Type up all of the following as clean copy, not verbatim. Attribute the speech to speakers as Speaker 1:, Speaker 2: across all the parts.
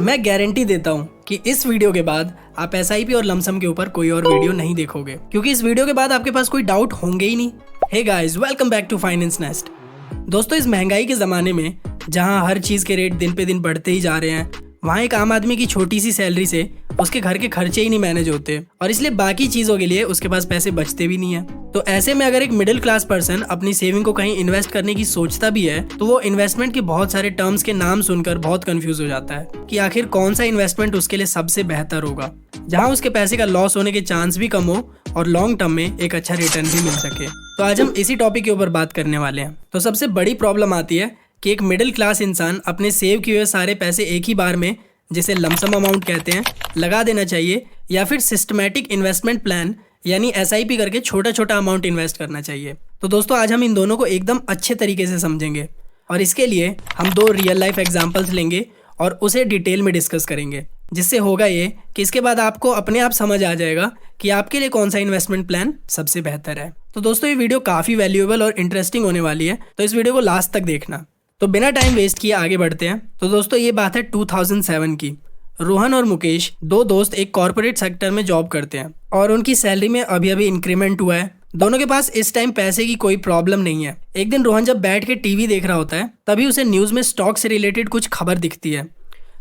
Speaker 1: मैं गारंटी देता हूँ कि इस वीडियो के बाद आप एसआईपी और लमसम के ऊपर कोई और वीडियो नहीं देखोगे, क्योंकि इस वीडियो के बाद आपके पास कोई डाउट होंगे ही नहीं। Hey guys, welcome back to Finance Nest. दोस्तों, इस महंगाई के ज़माने में जहाँ हर चीज़ के रेट दिन पे दिन बढ़ते ही जा रहे हैं, वहाँ एक आम आदमी की छोटी सी सैलरी से उसके घर के खर्चे ही नहीं मैनेज होते और इसलिए बाकी चीज़ों के लिए उसके पास पैसे बचते भी नहीं है। तो ऐसे में अगर एक मिडिल क्लास पर्सन अपनी सेविंग को कहीं इन्वेस्ट करने की सोचता भी है तो वो इन्वेस्टमेंट के बहुत सारे टर्म्स के नाम सुनकर बहुत कंफ्यूज हो जाता है कि आखिर कौन सा इन्वेस्टमेंट उसके लिए सबसे बेहतर होगा, जहाँ उसके पैसे का लॉस होने के चांस भी कम हो और लॉन्ग टर्म में एक अच्छा रिटर्न भी मिल सके। तो आज हम इसी टॉपिक के ऊपर बात करने वाले हैं। तो सबसे बड़ी प्रॉब्लम आती है कि एक मिडिल क्लास इंसान अपने सेव किए हुए सारे पैसे एक ही बार में, जिसे लमसम अमाउंट कहते हैं, लगा देना चाहिए या फिर सिस्टमैटिक इन्वेस्टमेंट प्लान यानी एसआईपी करके छोटा छोटा अमाउंट इन्वेस्ट करना चाहिए। तो दोस्तों, आज हम इन दोनों को एकदम अच्छे तरीके से समझेंगे और इसके लिए हम 2 रियल लाइफ एग्जांपल्स लेंगे और उसे डिटेल में डिस्कस करेंगे, जिससे होगा ये कि इसके बाद आपको अपने आप समझ आ जाएगा कि आपके लिए कौन सा इन्वेस्टमेंट प्लान सबसे बेहतर है। तो दोस्तों, ये वीडियो काफ़ी वैल्यूएबल और इंटरेस्टिंग होने वाली है, तो इस वीडियो को लास्ट तक देखना। तो बिना टाइम वेस्ट किए आगे बढ़ते हैं। तो दोस्तों, ये बात है 2007 की। रोहन और मुकेश, 2 दोस्त, एक कॉर्पोरेट सेक्टर में जॉब करते हैं और उनकी सैलरी में अभी अभी इंक्रीमेंट हुआ है। दोनों के पास इस टाइम पैसे की कोई प्रॉब्लम नहीं है। एक दिन रोहन जब बैठ के टीवी देख रहा होता है, तभी उसे न्यूज़ में स्टॉक से रिलेटेड कुछ खबर दिखती है।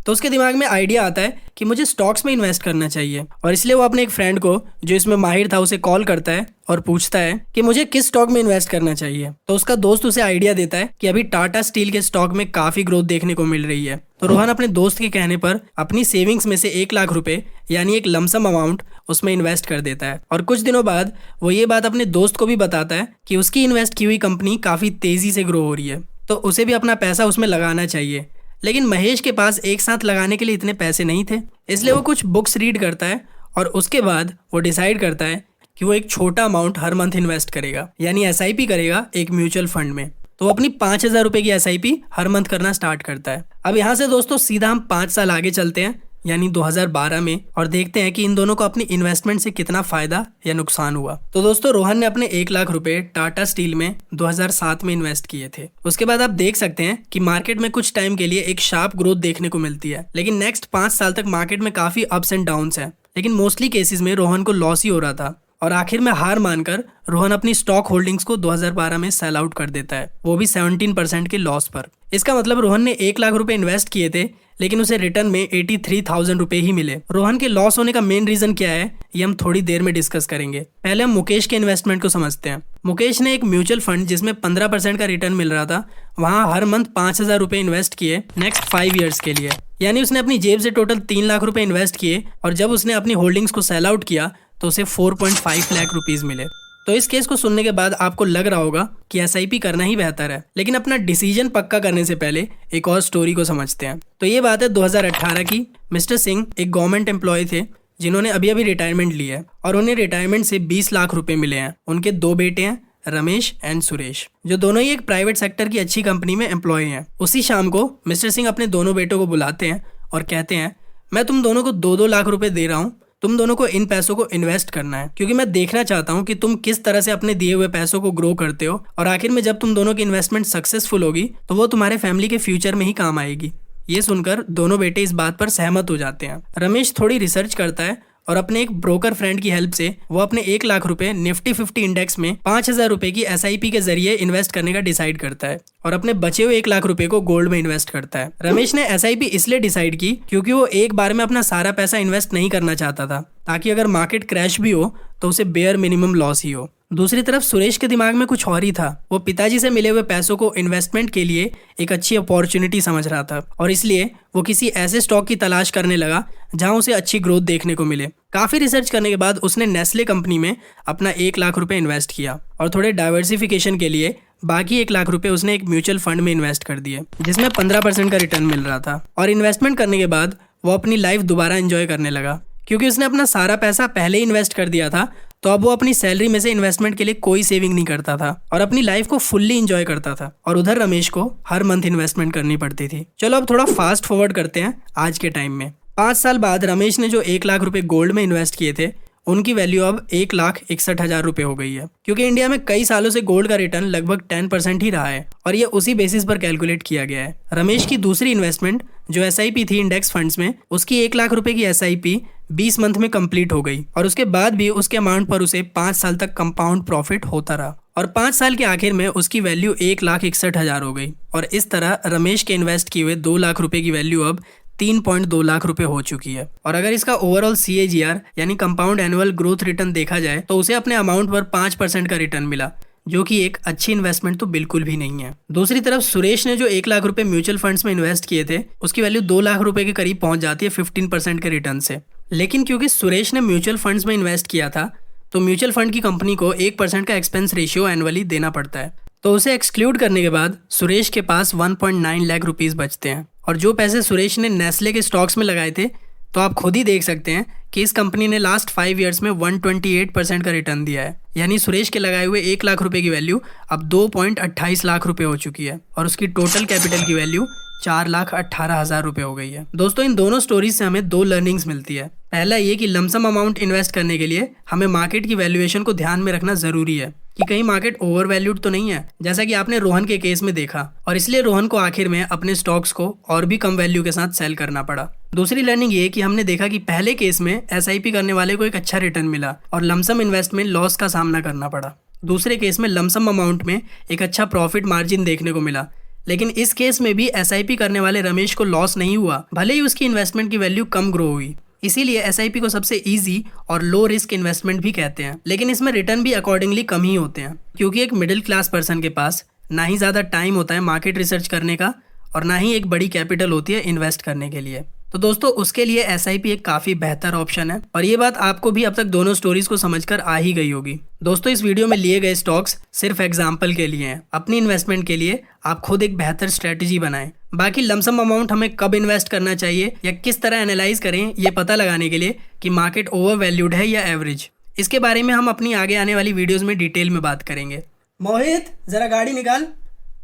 Speaker 1: तो उसके दिमाग में आइडिया आता है कि मुझे स्टॉक्स में इन्वेस्ट करना चाहिए और इसलिए वो अपने एक फ्रेंड को, जो इसमें माहिर था, उसे कॉल करता है और पूछता है कि मुझे किस स्टॉक में इन्वेस्ट करना चाहिए। तो उसका दोस्त उसे आइडिया देता है कि अभी टाटा स्टील के स्टॉक में काफ़ी ग्रोथ देखने को मिल रही है। तो रोहन अपने दोस्त के कहने पर अपनी सेविंग्स में से 1 लाख रुपए यानी एक लमसम अमाउंट उसमें इन्वेस्ट कर देता है और कुछ दिनों बाद वो ये बात अपने दोस्त को भी बताता है कि उसकी इन्वेस्ट की हुई कंपनी काफ़ी तेज़ी से ग्रो हो रही है, तो उसे भी अपना पैसा उसमें लगाना चाहिए। लेकिन महेश के पास एक साथ लगाने के लिए इतने पैसे नहीं थे, इसलिए वो कुछ बुक्स रीड करता है और उसके बाद वो डिसाइड करता है कि वो एक छोटा अमाउंट हर मंथ इन्वेस्ट करेगा, यानी एसआईपी करेगा एक म्यूचुअल फंड में। तो वो अपनी 5,000 रुपये की एसआईपी हर मंथ करना स्टार्ट करता है। अब यहाँ से दोस्तों सीधा हम 5 साल आगे चलते हैं, यानी 2012 में, और देखते हैं कि इन दोनों को अपनी इन्वेस्टमेंट से कितना फायदा या नुकसान हुआ। तो दोस्तों, रोहन ने अपने 1 लाख रुपए टाटा स्टील में 2007 में इन्वेस्ट किए थे। उसके बाद आप देख सकते हैं कि मार्केट में कुछ टाइम के लिए एक शार्प ग्रोथ देखने को मिलती है, लेकिन नेक्स्ट 5 साल तक मार्केट में काफी अप्स एंड डाउन्स है। लेकिन मोस्टली केसेस में रोहन को लॉस ही हो रहा था और आखिर में हार मानकर रोहन अपनी स्टॉक होल्डिंग्स को 2012 में सेल आउट कर देता है, वो भी 17% के लॉस पर। इसका मतलब रोहन ने 1 लाख रुपए इन्वेस्ट किए थे, लेकिन उसे रिटर्न में 83,000 रुपए ही मिले। रोहन के लॉस होने का मेन रीजन क्या है, ये हम थोड़ी देर में डिस्कस करेंगे। पहले हम मुकेश के इन्वेस्टमेंट को समझते हैं। मुकेश ने एक म्यूचुअल फंड जिसमें 15% का रिटर्न मिल रहा था, वहाँ हर मंथ 5,000 रुपए इन्वेस्ट किए नेक्स्ट 5 ईयर्स के लिए। यानी उसने अपनी जेब से टोटल 3 लाख रुपए इन्वेस्ट किए और जब उसने अपनी होल्डिंग्स को सेल आउट किया तो उसे 4.5 लाख रुपीज मिले। तो इस केस को सुनने के बाद आपको लग रहा होगा कि एसआईपी करना ही बेहतर है, लेकिन अपना डिसीजन पक्का करने से पहले एक और स्टोरी को समझते हैं। तो ये बात है 2018 की। मिस्टर सिंह एक गवर्नमेंट एम्प्लॉय थे जिन्होंने अभी अभी रिटायरमेंट ली है और उन्हें रिटायरमेंट से 20 लाख रुपए मिले हैं। उनके 2 बेटे हैं, रमेश एंड सुरेश, जो दोनों ही एक प्राइवेट सेक्टर की अच्छी कंपनी में एम्प्लॉय हैं। उसी शाम को मिस्टर सिंह अपने दोनों बेटों को बुलाते हैं और कहते हैं, मैं तुम दोनों को 2-2 लाख रुपए दे रहा हूँ, तुम दोनों को इन पैसों को इन्वेस्ट करना है, क्योंकि मैं देखना चाहता हूं कि तुम किस तरह से अपने दिए हुए पैसों को ग्रो करते हो और आखिर में जब तुम दोनों की इन्वेस्टमेंट सक्सेसफुल होगी तो वो तुम्हारे फैमिली के फ्यूचर में ही काम आएगी। ये सुनकर दोनों बेटे इस बात पर सहमत हो जाते हैं। रमेश थोड़ी रिसर्च करता है और अपने एक ब्रोकर फ्रेंड की हेल्प से वो अपने 1 लाख रुपए निफ्टी 50 इंडेक्स में 5,000 रुपए की एसआईपी के जरिए इन्वेस्ट करने का डिसाइड करता है और अपने बचे हुए 1 लाख रुपए को गोल्ड में इन्वेस्ट करता है। रमेश ने एसआईपी इसलिए डिसाइड की क्योंकि वो एक बार में अपना सारा पैसा इन्वेस्ट नहीं करना चाहता था, ताकि अगर मार्केट क्रैश भी हो तो उसे बेयर मिनिमम लॉस ही हो। दूसरी तरफ सुरेश के दिमाग में कुछ और ही था। वो पिताजी से मिले हुए पैसों को इन्वेस्टमेंट के लिए एक अच्छी अपॉर्चुनिटी समझ रहा था और इसलिए वो किसी ऐसे स्टॉक की तलाश करने लगा जहां उसे अच्छी ग्रोथ देखने को मिले। काफ़ी रिसर्च करने के बाद उसने नेस्ले कंपनी में अपना 1 लाख रुपए इन्वेस्ट किया और थोड़े डाइवर्सिफिकेशन के लिए बाकी 1 लाख रुपए उसने एक म्यूचुअल फंड में इन्वेस्ट कर दिए जिसमें 15% का रिटर्न मिल रहा था। और इन्वेस्टमेंट करने के बाद वो अपनी लाइफ दोबारा एंजॉय करने लगा, क्योंकि उसने अपना सारा पैसा पहले ही इन्वेस्ट कर दिया था। तो अब वो अपनी सैलरी में से इन्वेस्टमेंट के लिए कोई सेविंग नहीं करता था और अपनी लाइफ को फुल्ली एंजॉय करता था। और उधर रमेश को हर मंथ इन्वेस्टमेंट करनी पड़ती थी। चलो अब थोड़ा फास्ट फॉरवर्ड करते हैं आज के टाइम में। 5 साल बाद रमेश ने जो 1 लाख रुपए गोल्ड में इन्वेस्ट किए थे उनकी वैल्यू अब 1,61,000 रुपए हो गई है, क्योंकि इंडिया में कई सालों से गोल्ड का रिटर्न लगभग 10% ही रहा है और ये उसी बेसिस पर कैलकुलेट किया गया है। रमेश की दूसरी इन्वेस्टमेंट जो SIP थी इंडेक्स फंड्स में, उसकी 1 लाख रुपए की SIP 20 मंथ में कंप्लीट हो गई और उसके बाद भी उसके अमाउंट पर उसे 5 साल तक कंपाउंड प्रॉफिट होता रहा और 5 साल के आखिर में उसकी वैल्यू 1,61,000 हो गई। और इस तरह रमेश के इन्वेस्ट किए हुए 2 लाख रुपए की वैल्यू अब 3.2 लाख रुपए हो चुकी है। और अगर इसका ओवरऑल CAGR यानी कंपाउंड एनुअल ग्रोथ रिटर्न देखा जाए तो उसे अपने अमाउंट पर 5% का रिटर्न मिला, जो कि एक अच्छी इन्वेस्टमेंट तो बिल्कुल भी नहीं है। दूसरी तरफ सुरेश ने जो 1 लाख रुपए म्यूचुअल फंड्स में इन्वेस्ट किए थे, उसकी वैल्यू 2 लाख रुपए के करीब पहुंच जाती है 15% के रिटर्न से। लेकिन क्योंकि सुरेश ने म्यूचुअल फंड्स में इन्वेस्ट किया था, तो म्यूचुअल फंड की कंपनी को 1% का एक्सपेंस रेशियो एनुअली देना पड़ता है। तो उसे एक्सक्लूड करने के बाद सुरेश के पास 1.9 लाख रुपीस बचते हैं। और जो पैसे सुरेश ने नेस्ले के स्टॉक्स में लगाए थे, तो आप खुद ही देख सकते हैं कि इस कंपनी ने लास्ट 5 ईयर्स में 128% का रिटर्न दिया है। यानी सुरेश के लगाए हुए 1 लाख रुपए की वैल्यू अब 2.28 लाख रुपए हो चुकी है और उसकी टोटल कैपिटल की वैल्यू 4,18,000 रुपए हो गई है। दोस्तों, इन दोनों स्टोरीज से हमें 2 लर्निंग्स मिलती है। पहला ये कि लमसम अमाउंट इन्वेस्ट करने के लिए हमें मार्केट की वैल्यूएशन को ध्यान में रखना जरूरी है कि कहीं मार्केट ओवर वैल्यूड तो नहीं है, जैसा कि आपने रोहन के केस में देखा, और इसलिए रोहन को आखिर में अपने स्टॉक्स को और भी कम वैल्यू के साथ सेल करना पड़ा। दूसरी लर्निंग ये कि हमने देखा कि पहले केस में SIP करने वाले को एक अच्छा रिटर्न मिला और लमसम इन्वेस्टमेंट लॉस का सामना करना पड़ा। दूसरे केस में लमसम अमाउंट में एक अच्छा प्रॉफिट मार्जिन देखने को मिला, लेकिन इस केस में भी SIP करने वाले रमेश को लॉस नहीं हुआ, भले ही उसकी इन्वेस्टमेंट की वैल्यू कम ग्रो हुई। इसीलिए SIP को सबसे इजी और लो रिस्क इन्वेस्टमेंट भी कहते हैं, लेकिन इसमें रिटर्न भी अकॉर्डिंगली कम ही होते हैं, क्योंकि एक मिडिल क्लास पर्सन के पास ना ही ज़्यादा टाइम होता है मार्केट रिसर्च करने का और ना ही एक बड़ी कैपिटल होती है इन्वेस्ट करने के लिए। तो दोस्तों, उसके लिए SIP एक काफ़ी बेहतर ऑप्शन है और ये बात आपको भी अब तक दोनों स्टोरीज को समझकर आ ही गई होगी। दोस्तों, इस वीडियो में लिए गए स्टॉक्स सिर्फ एग्जाम्पल के लिए हैं। अपनी इन्वेस्टमेंट के लिए आप खुद एक बेहतर स्ट्रेटेजी बनाएं। बाकी लमसम अमाउंट हमें कब इन्वेस्ट करना चाहिए या किस तरह एनालाइज करें, ये पता लगाने के लिए कि मार्केट ओवर वैल्यूड है या एवरेज, इसके बारे में हम अपनी आगे आने वाली वीडियोज़ में डिटेल में बात करेंगे। मोहित, जरा गाड़ी निकाल।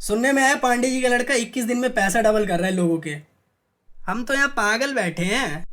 Speaker 1: सुनने में आया पांडे जी का लड़का 21 दिन में पैसा डबल कर रहा है लोगों के। हम तो यहाँ पागल बैठे हैं।